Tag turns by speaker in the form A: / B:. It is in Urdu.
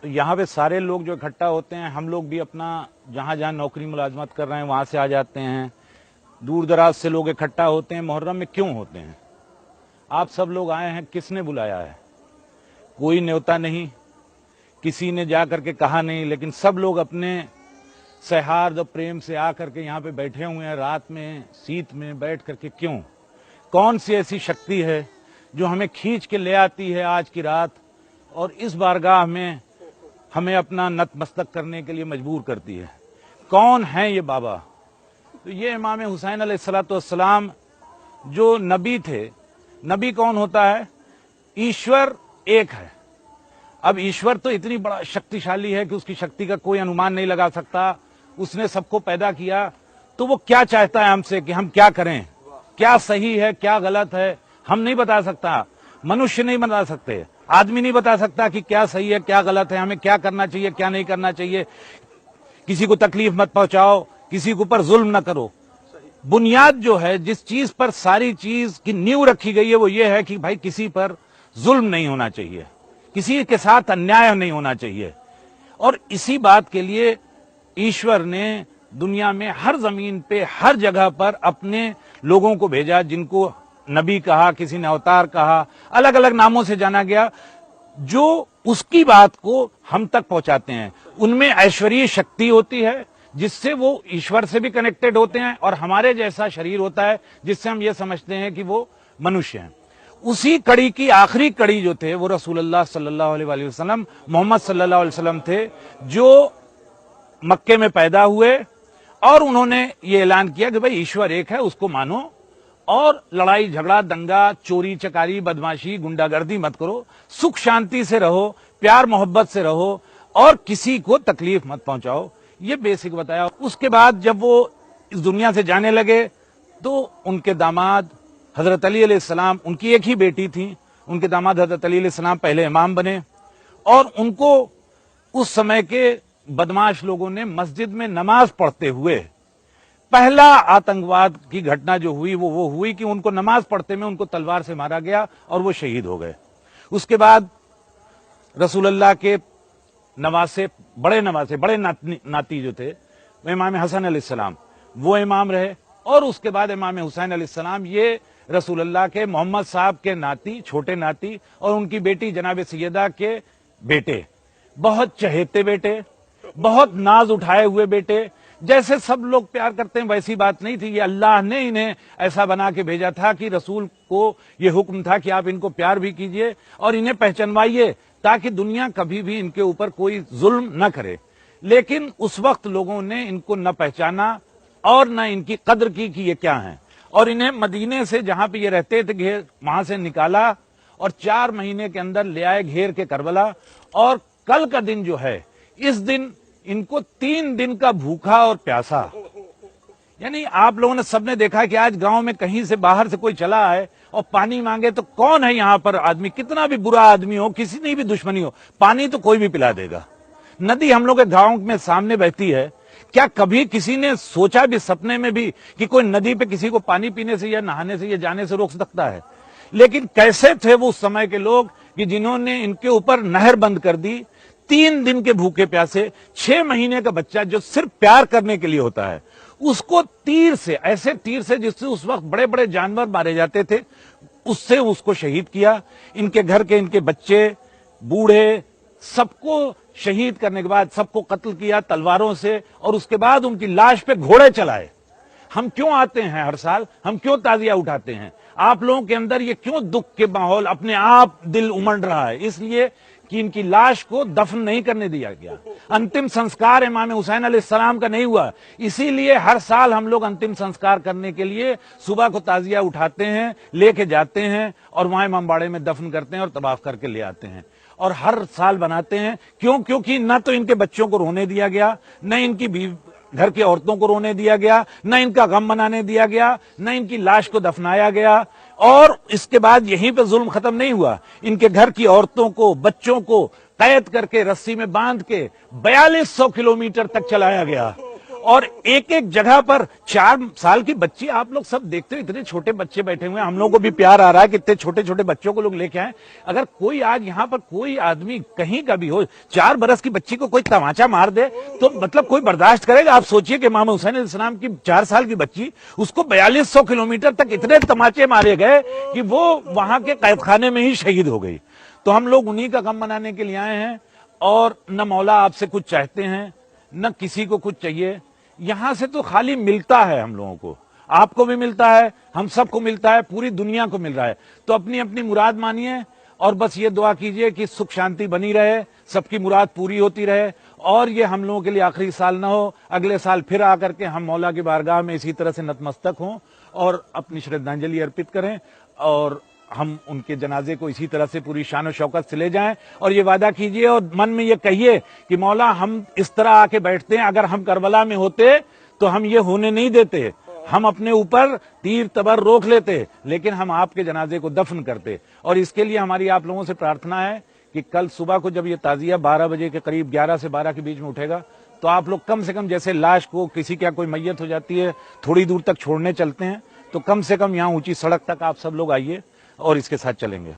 A: تو یہاں پہ سارے لوگ جو اکٹھا ہوتے ہیں، ہم لوگ بھی اپنا جہاں جہاں نوکری ملازمت کر رہے ہیں وہاں سے آ جاتے ہیں، دور دراز سے لوگ اکٹھا ہوتے ہیں۔ محرم میں کیوں ہوتے ہیں؟ آپ سب لوگ آئے ہیں، کس نے بلایا ہے؟ کوئی نیوتا نہیں، کسی نے جا کر کے کہا نہیں، لیکن سب لوگ اپنے سہارد اور پریم سے آ کر کے یہاں پہ بیٹھے ہوئے ہیں، رات میں سیت میں بیٹھ کر کے۔ کیوں؟ کون سی ایسی شکتی ہے جو ہمیں کھینچ کے لے آتی ہے آج کی رات اور اس بارگاہ میں ہمیں اپنا نتمستک کرنے کے لیے مجبور کرتی ہے؟ کون ہیں یہ بابا؟ تو یہ امام حسین علیہ الصلوۃ والسلام جو نبی تھے۔ نبی کون ہوتا ہے؟ ایشور ایک ہے۔ اب ایشور تو اتنی بڑا شکتیشالی ہے کہ اس کی شکتی کا کوئی انومان نہیں لگا سکتا۔ اس نے سب کو پیدا کیا، تو وہ کیا چاہتا ہے ہم سے کہ ہم کیا کریں، کیا صحیح ہے کیا غلط ہے، ہم نہیں بتا سکتا۔ منشیہ نہیں بتا سکتے، آدمی نہیں بتا سکتا کہ کیا صحیح ہے کیا غلط ہے، ہمیں کیا کرنا چاہیے کیا نہیں کرنا چاہیے۔ کسی کو تکلیف مت پہنچاؤ، کسی کے اوپر ظلم نہ کرو۔ بنیاد جو ہے جس چیز پر ساری چیز کی نیو رکھی گئی ہے وہ یہ ہے کہ بھائی کسی پر ظلم نہیں ہونا چاہیے، کسی کے ساتھ انیائے نہیں ہونا چاہیے۔ اور اسی بات کے لیے ایشور نے دنیا میں ہر زمین پہ ہر جگہ پر اپنے لوگوں کو بھیجا، جن کو نبی کہا، کسی نے اوتار کہا، الگ الگ ناموں سے جانا گیا، جو اس کی بات کو ہم تک پہنچاتے ہیں۔ ان میں ایشوری شکتی ہوتی ہے جس سے وہ ایشور سے بھی کنیکٹڈ ہوتے ہیں، اور ہمارے جیسا شریر ہوتا ہے جس سے ہم یہ سمجھتے ہیں کہ وہ منشیہ ہیں۔ اسی کڑی کی آخری کڑی جو تھے وہ رسول اللہ صلی اللہ علیہ وآلہ وسلم، محمد صلی اللہ علیہ وسلم تھے، جو مکے میں پیدا ہوئے اور انہوں نے یہ اعلان کیا کہ بھائی ایشور ایک ہے، اس کو مانو، اور لڑائی جھگڑا دنگا چوری چکاری بدماشی گنڈا گردی مت کرو، سکھ شانتی سے رہو، پیار محبت سے رہو، اور کسی کو تکلیف مت پہنچاؤ۔ یہ بیسک بتایا۔ اس کے بعد جب وہ اس دنیا سے جانے لگے تو ان کے داماد حضرت علی علیہ السلام، ان کی ایک ہی بیٹی تھی، ان کے داماد حضرت علی علیہ السلام پہلے امام بنے، اور ان کو اس سمے کے بدماش لوگوں نے مسجد میں نماز پڑھتے ہوئے، پہلا آتنکواد کی گھٹنا جو ہوئی وہ ہوئی کہ ان کو نماز پڑھتے میں ان کو تلوار سے مارا گیا اور وہ شہید ہو گئے۔ اس کے بعد رسول اللہ کے نواسے، بڑے ناتی جو تھے وہ امام حسن علیہ السلام، وہ امام رہے، اور اس کے بعد امام حسین علیہ السلام، یہ رسول اللہ کے محمد صاحب کے ناتی، چھوٹے ناتی، اور ان کی بیٹی جناب سیدہ کے بیٹے، بہت چہیتے بیٹے، بہت ناز اٹھائے ہوئے بیٹے۔ جیسے سب لوگ پیار کرتے ہیں ویسی بات نہیں تھی، یہ اللہ نے انہیں ایسا بنا کے بھیجا تھا کہ رسول کو یہ حکم تھا کہ آپ ان کو پیار بھی کیجئے اور انہیں پہچنوائیے، تاکہ دنیا کبھی بھی ان کے اوپر کوئی ظلم نہ کرے۔ لیکن اس وقت لوگوں نے ان کو نہ پہچانا اور نہ ان کی قدر کی کہ یہ کیا ہیں، اور انہیں مدینے سے جہاں پہ یہ رہتے تھے گھیر وہاں سے نکالا اور 4 مہینے کے اندر لے آئے گھیر کے کربلا۔ اور کل کا دن جو ہے، اس دن ان کو 3 دن کا بھوکا اور پیاسا، یعنی آپ لوگوں نے سب نے دیکھا کہ آج گاؤں میں کہیں سے باہر سے کوئی چلا آئے اور پانی مانگے تو کون ہے یہاں پر آدمی، کتنا بھی برا آدمی ہو، کسی نے بھی دشمنی ہو، پانی تو کوئی بھی پلا دے گا۔ ندی ہم لوگ کے گاؤں میں سامنے بہتی ہے، کیا کبھی کسی نے سوچا بھی سپنے میں بھی کہ کوئی ندی پہ کسی کو پانی پینے سے یا نہانے سے یا جانے سے روک سکتا ہے؟ لیکن کیسے تھے وہ اس سمے کے لوگ کہ جنہوں نے ان کے اوپر نہر بند کر دی، 3 دن کے بھوکے پیاسے، 6 مہینے کا بچہ جو صرف پیار کرنے کے لیے ہوتا ہے، اس کو تیر سے، ایسے تیر سے جس سے اس وقت بڑے بڑے جانور مارے جاتے تھے، اس سے اس کو شہید کیا۔ ان کے گھر کے، ان کے بچے، بوڑھے، سب کو شہید کرنے کے بعد سب کو قتل کیا تلواروں سے، اور اس کے بعد ان کی لاش پہ گھوڑے چلائے۔ ہم کیوں آتے ہیں ہر سال، ہم کیوں تعزیہ اٹھاتے ہیں؟ آپ لوگوں کے اندر یہ کیوں دکھ کے ماحول اپنے آپ دل امنڈ رہا ہے؟ اس لیے کہ ان کی لاش کو دفن نہیں کرنے دیا گیا، انتم سنسکار امام حسین علیہ السلام کا نہیں ہوا۔ اسی لیے ہر سال ہم لوگ انتم سنسکار کرنے کے لیے صبح کو تعزیہ اٹھاتے ہیں، لے کے جاتے ہیں، اور وہاں امام باڑے میں دفن کرتے ہیں اور طواف کر کے لے آتے ہیں، اور ہر سال بناتے ہیں۔ کیونکہ نہ تو ان کے بچوں کو رونے دیا گیا، نہ ان کی گھر کی عورتوں کو رونے دیا گیا، نہ ان کا غم منانے دیا گیا، نہ ان کی لاش کو دفنایا گیا۔ اور اس کے بعد یہیں پہ ظلم ختم نہیں ہوا، ان کے گھر کی عورتوں کو، بچوں کو قید کر کے رسی میں باندھ کے 4200 کلومیٹر تک چلایا گیا، اور ایک ایک جگہ پر 4 سال کی بچی, آپ لوگ سب دیکھتے ہو اتنے چھوٹے بچے بیٹھے ہوئے ہیں, ہم لوگوں کو بھی پیار آ رہا ہے کہ اتنے چھوٹے چھوٹے بچوں کو لوگ لے کے آئیں. اگر کوئی آج یہاں پر کوئی آدمی کہیں کا بھی ہو 4 برس کی بچی کو کوئی تماچا مار دے تو مطلب کوئی برداشت کرے گا؟ آپ سوچئے کہ امام حسین علیہ السلام کی 4 سال کی بچی, اس کو 4200 کلومیٹر تک اتنے تماچے مارے گئے کہ وہ وہاں کے قید خانے میں ہی شہید ہو گئی. تو ہم لوگ انہی کا غم منانے کے لیے آئے ہیں, اور نہ مولا آپ سے کچھ چاہتے ہیں نہ کسی کو کچھ چاہیے. یہاں سے تو خالی ملتا ہے ہم لوگوں کو, آپ کو بھی ملتا ہے, ہم سب کو ملتا ہے, پوری دنیا کو مل رہا ہے. تو اپنی اپنی مراد مانیے اور بس یہ دعا کیجئے کہ سکھ شانتی بنی رہے, سب کی مراد پوری ہوتی رہے, اور یہ ہم لوگوں کے لیے آخری سال نہ ہو. اگلے سال پھر آ کر کے ہم مولا کی بارگاہ میں اسی طرح سے نتمستک ہوں اور اپنی شردھانجلی ارپت کریں, اور ہم ان کے جنازے کو اسی طرح سے پوری شان و شوکت سے لے جائیں. اور یہ وعدہ کیجئے اور من میں یہ کہیے کہ مولا ہم اس طرح آ کے بیٹھتے ہیں, اگر ہم کربلا میں ہوتے تو ہم یہ ہونے نہیں دیتے, ہم اپنے اوپر تیر تبر روک لیتے, لیکن ہم آپ کے جنازے کو دفن کرتے. اور اس کے لیے ہماری آپ لوگوں سے پرارتھنا ہے کہ کل صبح کو جب یہ تعزیہ 12 بجے کے قریب 11 سے 12 کے بیچ میں اٹھے گا, تو آپ لوگ کم سے کم جیسے لاش کو کسی کیا کوئی میت ہو جاتی ہے تھوڑی دور تک چھوڑنے چلتے ہیں, تو کم سے کم یہاں اونچی سڑک تک آپ سب لوگ آئیے اور اس کے ساتھ چلیں گے.